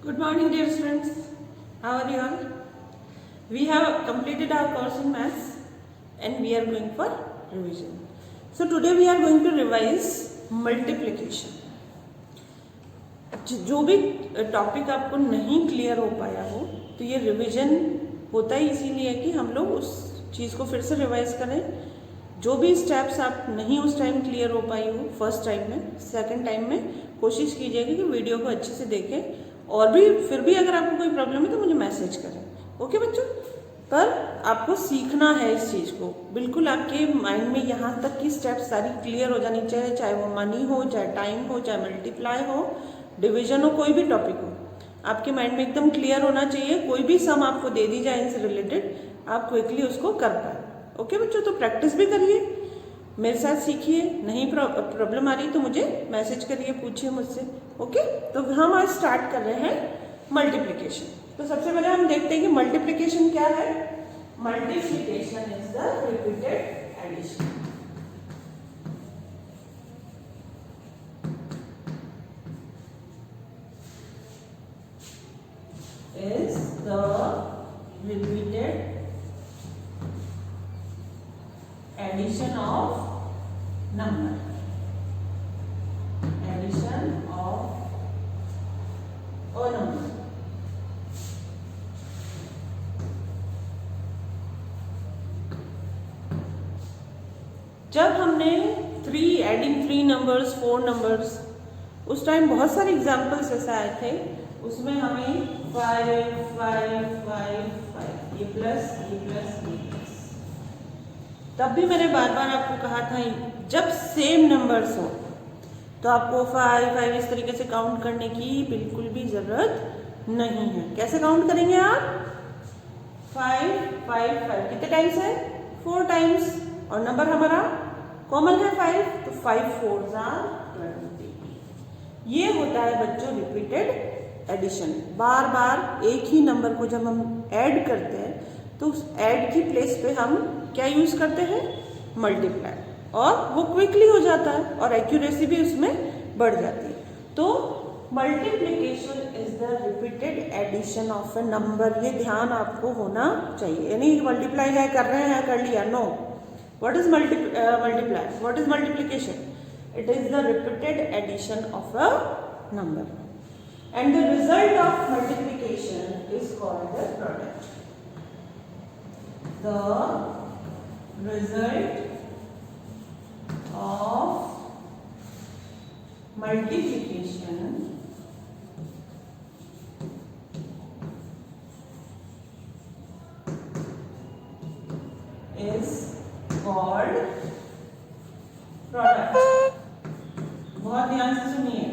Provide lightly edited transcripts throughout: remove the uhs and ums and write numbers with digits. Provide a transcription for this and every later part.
Good morning, dear students. How are you all? We have completed our course in maths and we are going for revision. So today we are going to revise multiplication. जो भी topic आपको नहीं clear हो पाया हो तो ये revision होता ही इसीलिए कि हम लोग उस चीज़ को फिर से रिवाइज करें. जो भी स्टेप्स आप नहीं उस टाइम क्लियर हो पाई हो फर्स्ट टाइम में, सेकंड टाइम में कोशिश कीजिएगा कि वीडियो को अच्छे से देखें. और भी फिर भी अगर आपको कोई प्रॉब्लम है तो मुझे मैसेज करें. ओके बच्चों, पर आपको सीखना है इस चीज़ को. बिल्कुल आपके माइंड में यहाँ तक की स्टेप्स सारी क्लियर हो जानी चाहिए, चाहे वो मनी हो, चाहे टाइम हो, चाहे मल्टीप्लाई हो, डिवीजन हो, कोई भी टॉपिक हो, आपके माइंड में एकदम क्लियर होना चाहिए. कोई भी सम आपको दे दी जाए इनसे रिलेटेड, आप क्विकली उसको कर पाए. ओके बच्चों, तो प्रैक्टिस भी करिए, मेरे साथ सीखिए. नहीं प्रॉब्लम आ रही तो मुझे मैसेज करिए, पूछिए मुझसे. ओके, तो हम आज स्टार्ट कर रहे हैं मल्टीप्लिकेशन. तो सबसे पहले हम देखते हैं कि मल्टीप्लिकेशन क्या है. Multiplication is the repeated addition. Is the repeated addition of number. Addition of a number. जब हमने एडिंग 3 नंबर्स 4 नंबर्स, उस टाइम बहुत सारे एग्जाम्पल्स ऐसे आए थे. उसमें हमें 5 5 5 5 ये प्लस ये प्लस ये प्लस. तब भी मैंने बार बार आपको कहा था जब सेम नंबर्स हो तो आपको 5 5 इस तरीके से काउंट करने की बिल्कुल भी जरूरत नहीं है. कैसे काउंट करेंगे आप? 5 5 5 कितने टाइम्स है? 4 टाइम्स. और नंबर हमारा कॉमन है 5, तो 5 4s are 20. ये होता है बच्चों रिपीटेड एडिशन. बार बार एक ही नंबर को जब हम ऐड करते हैं तो उस ऐड की प्लेस पे हम क्या यूज करते हैं? मल्टीप्लाई. और वो क्विकली हो जाता है और एक्यूरेसी भी उसमें बढ़ जाती है. तो multiplication is the repeated addition of a number. ये ध्यान आपको होना चाहिए. यानी मल्टीप्लाई है, कर रहे हैं, कर लिया. No, what is multiply? What is multiplication? It is the repeated addition of a number. And the result of multiplication is called the product. The result of multiplication is called product. बहुत ध्यान से सुनिए.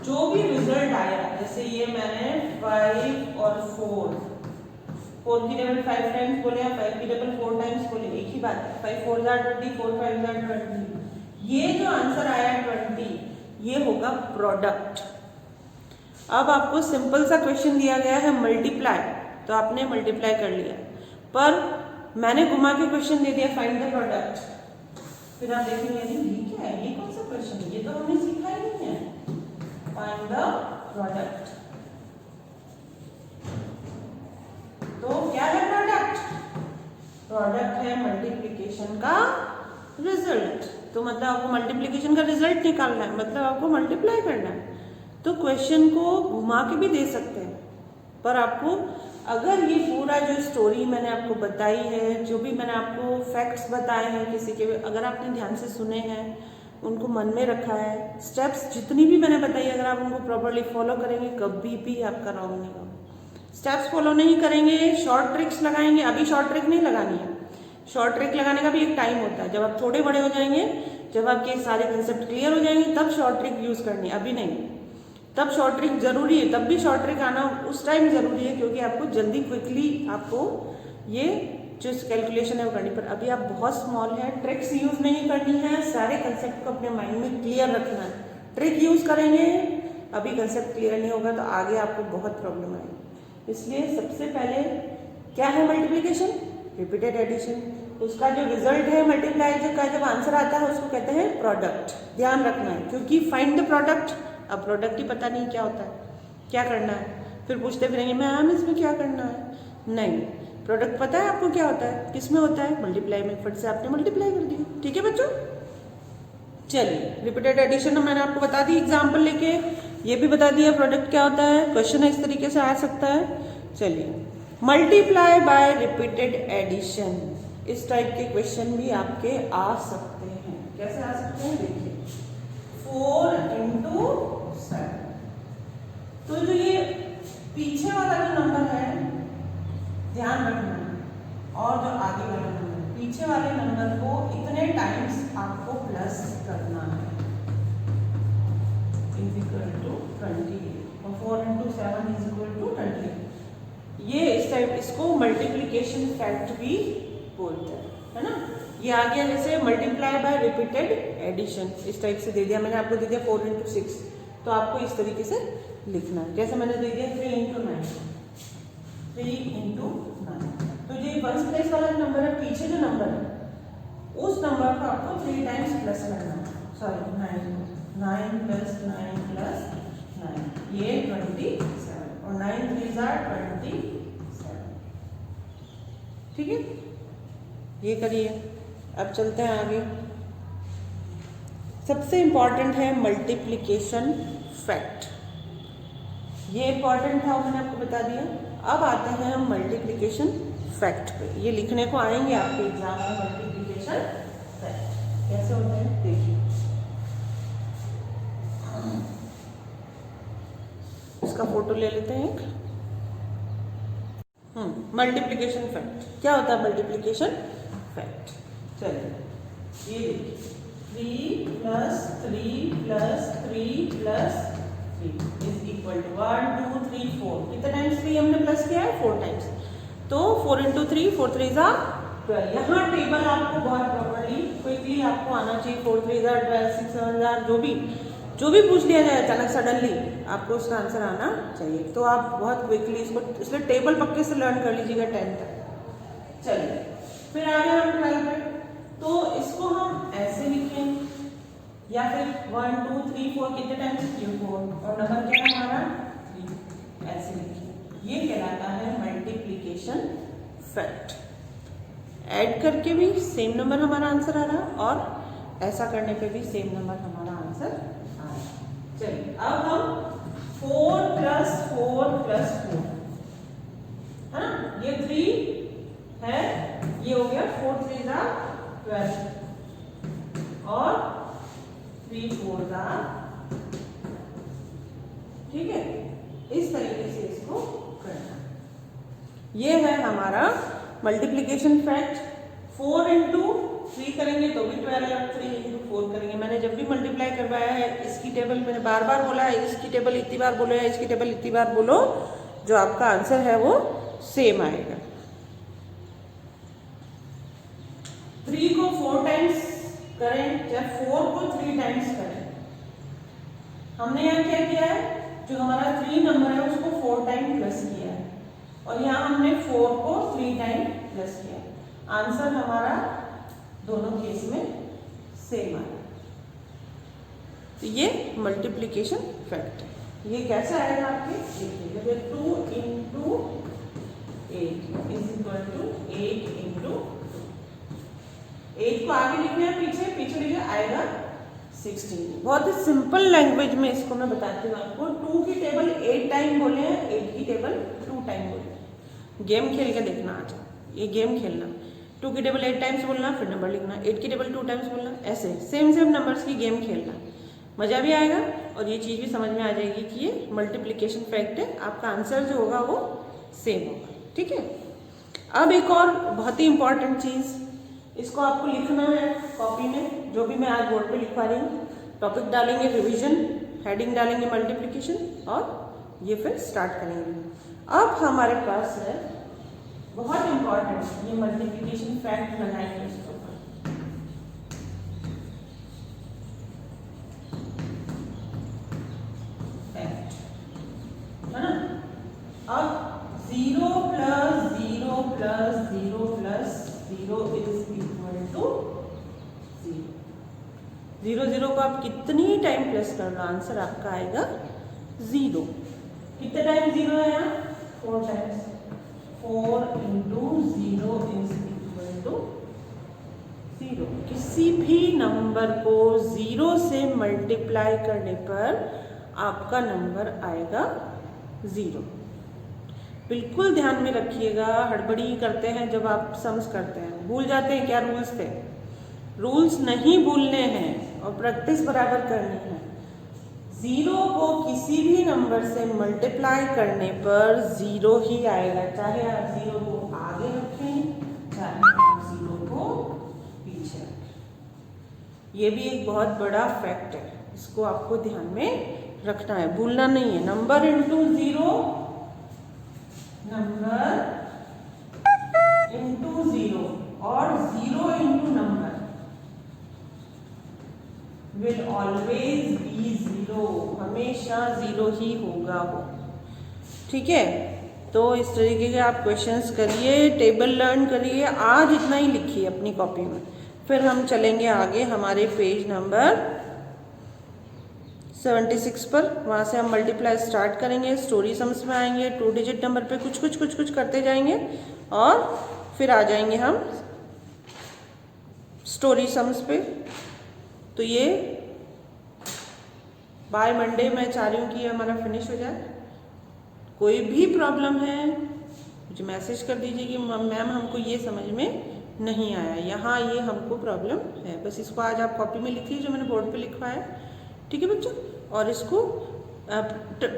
जो भी result आया, जैसे ये मैंने 5 और 4 की डबल 5 टाइम्स बोले, 5 की डबल 4 टाइम्स बोले, एक ही बात है. 5 4 20, 4 5 20. ये जो आंसर आया 20, ये होगा प्रोडक्ट. अब आपको सिंपल सा क्वेश्चन दिया गया है मल्टीप्लाई, तो आपने मल्टीप्लाई कर लिया. पर मैंने घुमा के क्वेश्चन दे दिया फाइंड द प्रोडक्ट. फिर आप देखेंगे ये क्या है, ये कौन सा क्वेश्चन है, ये तो हमने सीखा ही नहीं है. Find the product. तो क्या है प्रोडक्ट? प्रोडक्ट है मल्टीप्लिकेशन का रिजल्ट. तो मतलब आपको मल्टीप्लिकेशन का रिजल्ट निकालना है, मतलब आपको मल्टीप्लाई करना है. तो क्वेश्चन को घुमा के भी दे सकते हैं, पर आपको अगर ये पूरा जो स्टोरी मैंने आपको बताई है, जो भी मैंने आपको फैक्ट्स बताए हैं किसी के, अगर आपने ध्यान से सुने हैं, उनको मन में रखा है, स्टेप्स जितनी भी मैंने बताई, अगर आप उनको प्रॉपर्ली फॉलो करेंगे कभी भी आपका रॉन्ग नहीं होगा. स्टेप्स फॉलो नहीं करेंगे, शॉर्ट ट्रिक्स लगाएंगे. अभी शॉर्ट ट्रिक नहीं लगानी है. शॉर्ट ट्रिक लगाने का भी एक टाइम होता है. जब आप थोड़े बड़े हो जाएंगे, जब आपके सारे कंसेप्ट क्लियर हो जाएंगे, तब शॉर्ट ट्रिक यूज करनी है, अभी नहीं. तब शॉर्ट ट्रिक जरूरी है, तब भी शॉर्ट ट्रिक आना उस टाइम जरूरी है, क्योंकि आपको जल्दी क्विकली आपको ये जो कैलकुलेशन है वो करनी. पर अभी आप बहुत स्मॉल है, ट्रिक्स यूज नहीं करनी है. सारे कंसेप्ट को अपने माइंड में क्लियर रखना है. ट्रिक यूज करेंगे, अभी कंसेप्ट क्लियर नहीं होगा तो आगे आपको बहुत प्रॉब्लम आएगी. इसलिए सबसे पहले क्या है मल्टीप्लिकेशन? Repeated addition. उसका जो रिजल्ट है मल्टीप्लाई का जब आंसर आता है उसको कहते हैं प्रोडक्ट. ध्यान रखना है, क्योंकि फाइंड द प्रोडक्ट अब प्रोडक्ट ही पता नहीं क्या होता है, क्या करना है, फिर पूछते फिरेंगे मैम इसमें क्या करना है। नहीं, प्रोडक्ट पता है आपको क्या होता है, किस में होता है, मल्टीप्लाई में। फट से आपने मल्टीप्लाई कर दिया। ठीक है बच्चों, चलिए रिपीटेड एडिशन मैंने आपको बता दी एग्जाम्पल लेके, ये भी बता दिया प्रोडक्ट क्या होता है, क्वेश्चन इस तरीके से आ सकता है। चलिए, मल्टीप्लाई बाय रिपीटेड एडिशन, इस टाइप के क्वेश्चन भी आपके आ सकते हैं। कैसे आ सकते हैं देखिए, 4 into 7। तो जो ये पीछे वाला जो नंबर है ध्यान रखना, और जो आगे वाला नंबर, पीछे वाले नंबर को इतने टाइम्स आपको प्लस करना है, इज इक्वल टू 28 और 4 into 7 इज इक्वल टू 28। ये इस टाइप, इसको मल्टीप्लिकेशन फैक्ट भी बोलते हैं, है ना। ये आ गया जैसे मल्टीप्लाई बाय रिपीटेड एडिशन, इस टाइप से दे दिया मैंने आपको, दे दिया 4 into 6, तो आपको इस तरीके से लिखना है। जैसे मैंने दे दिया 3 into 9, 3 into 9। तो ये फर्स्ट प्लेस वाला नंबर है, पीछे जो नंबर है उस नंबर को आपको 3 टाइम्स प्लस करना है। सॉरी 9 plus 9 plus 9, ये 27 और 9 3s are 27। ठीक है, ये करिए। अब चलते हैं आगे। सबसे इंपॉर्टेंट है मल्टीप्लिकेशन फैक्ट, ये इंपॉर्टेंट था, मैंने आपको बता दिया। अब आते हैं हम मल्टीप्लिकेशन फैक्ट पे, ये लिखने को आएंगे आपके एग्जाम में। मल्टीप्लिकेशन फैक्ट कैसे होते हैं देखिए, इसका फोटो ले लेते हैं एक। मल्टीप्लिकेशन फैक्ट क्या होता है, मल्टीप्लिकेशन फैक्ट। चलिए, ये देखिए 3 plus 3 plus 3 plus 3 is equal to 1 2 3 4। कितने टाइम्स 3 हमने प्लस किया है, 4 टाइम्स। तो 4 into 3, 4 3s are 12। यहाँ टेबल आपको बहुत प्रॉपर्ली क्विकली आपको आना चाहिए। 4 3s are 12, 6 7s are, जो भी पूछ लिया जाए अचानक सडनली, आपको उसका आंसर आना चाहिए। तो आप बहुत क्विकली इसको, इसलिए टेबल पक्के से लर्न कर लीजिएगा 10 तक। चलिए, फिर आगे हम 12 पे, तो इसको हम ऐसे लिखें या फिर 1 2 3 4 कितने टाइम्स 4 और नंबर क्या है हमारा 3, ऐसे लिखें। ये कहलाता है मल्टीप्लिकेशन फैक्ट। ऐड करके भी सेम नंबर हमारा आंसर आ रहा और ऐसा करने पे भी सेम नंबर हमारा आंसर आ रहा। चलिए, अब हम 4 plus 4 plus 4, है ना, ये 3 है, ये हो गया 4 3s are 12 और 3 4s are, ठीक है, इस तरीके से इसको करना। ये है हमारा मल्टीप्लिकेशन फैक्ट। 4 into 3 करेंगे तो भी 12 और 3 into 4 करेंगे। मैंने जब भी मल्टीप्लाई करवाया है, इसकी टेबल मैंने बार बार बोला है, इसकी टेबल इतनी बार बोलो या इसकी टेबल इतनी बार बोलो, जो आपका आंसर है वो सेम आएगा। 3 को 4 टाइम्स करें या 4 को 3 टाइम्स करें, हमने यहाँ क्या किया है, जो हमारा 3 नंबर है उसको 4 टाइम प्लस किया है और यहाँ हमने 4 को 3 टाइम प्लस किया। आंसर हमारा दोनों केस में सेम आया। तो ये मल्टीप्लिकेशन फैक्ट है। ये कैसे आएगा आपके, देखिए 2 into 8 is equal to 8 into 8 को आगे लिखना है, पीछे लिखे आएगा 16। बहुत ही सिंपल लैंग्वेज में इसको मैं बताती हूँ आपको। 2 की टेबल 8 टाइम बोले हैं, 8 की टेबल 2 टाइम बोले हैं। गेम खेल के देखना आज, ये गेम खेलना, 2 की टेबल 8 टाइम्स बोलना फिर नंबर लिखना, 8 की टेबल 2 टाइम्स बोलना, ऐसे सेम नंबर्स की गेम खेलना, मज़ा भी आएगा और ये चीज़ भी समझ में आ जाएगी कि ये मल्टीप्लिकेशन फैक्ट है, आपका आंसर जो होगा वो सेम होगा। ठीक है, अब एक और बहुत ही इंपॉर्टेंट चीज़, इसको आपको लिखना है कॉपी में, जो भी मैं आज बोर्ड पे लिखवा रही हूँ। टॉपिक डालेंगे रिवीजन, हेडिंग डालेंगे मल्टीप्लिकेशन और ये फिर स्टार्ट करेंगे। अब हमारे पास है बहुत इंपॉर्टेंट, ये मल्टीप्लिकेशन फैक्ट बनाएंगे इसके ऊपर। फैक्ट है ना। अब 0 plus 0 plus 0 plus 0 is equal to 0। 0 0 को आप कितनी टाइम प्लस कर लो, आंसर आपका आएगा 0। कितने टाइम 0 है यहाँ? 4 times. 4 into 0 is equal to 0। किसी भी नंबर को 0 से मल्टीप्लाई करने पर आपका नंबर आएगा 0। बिल्कुल ध्यान में रखिएगा, हड़बड़ी करते हैं जब आप सम्स करते हैं, भूल जाते हैं क्या रूल्स थे। रूल्स नहीं भूलने हैं और प्रैक्टिस बराबर करनी है। 0 को किसी भी नंबर से मल्टीप्लाई करने पर 0 ही आएगा, चाहे आप 0 को आगे रखें चाहे आप 0 को पीछे रखें। ये भी एक बहुत बड़ा फैक्ट है, इसको आपको ध्यान में रखना है, भूलना नहीं है। नंबर इंटू 0, नंबर इंटू 0 और 0 into number will always be 0, हमेशा 0 ही होगा वो। ठीक है, तो इस तरीके के आप क्वेश्चंस करिए, टेबल लर्न करिए। आज इतना ही लिखिए अपनी कॉपी में, फिर हम चलेंगे आगे हमारे पेज नंबर 76 पर। वहाँ से हम मल्टीप्लाई स्टार्ट करेंगे, स्टोरी सम्स में आएंगे, 2 डिजिट नंबर पे कुछ करते जाएंगे और फिर आ जाएंगे हम स्टोरी सम्स पे। तो ये बाय मंडे मैं चाह रही हूँ कि हमारा फिनिश हो जाए। कोई भी प्रॉब्लम है मुझे मैसेज कर दीजिए कि मैम हमको ये समझ में नहीं आया, यहाँ ये हमको प्रॉब्लम है। बस इसको आज आप कॉपी में लिखिए जो मैंने बोर्ड पे लिखवा है। ठीक है बच्चों, और इसको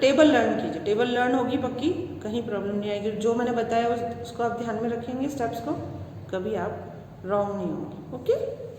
टेबल लर्न कीजिए, टेबल लर्न होगी पक्की, कहीं प्रॉब्लम नहीं आएगी। जो मैंने बताया उसको आप ध्यान में रखेंगे, स्टेप्स को, कभी आप रॉन्ग नहीं होंगे। ओके।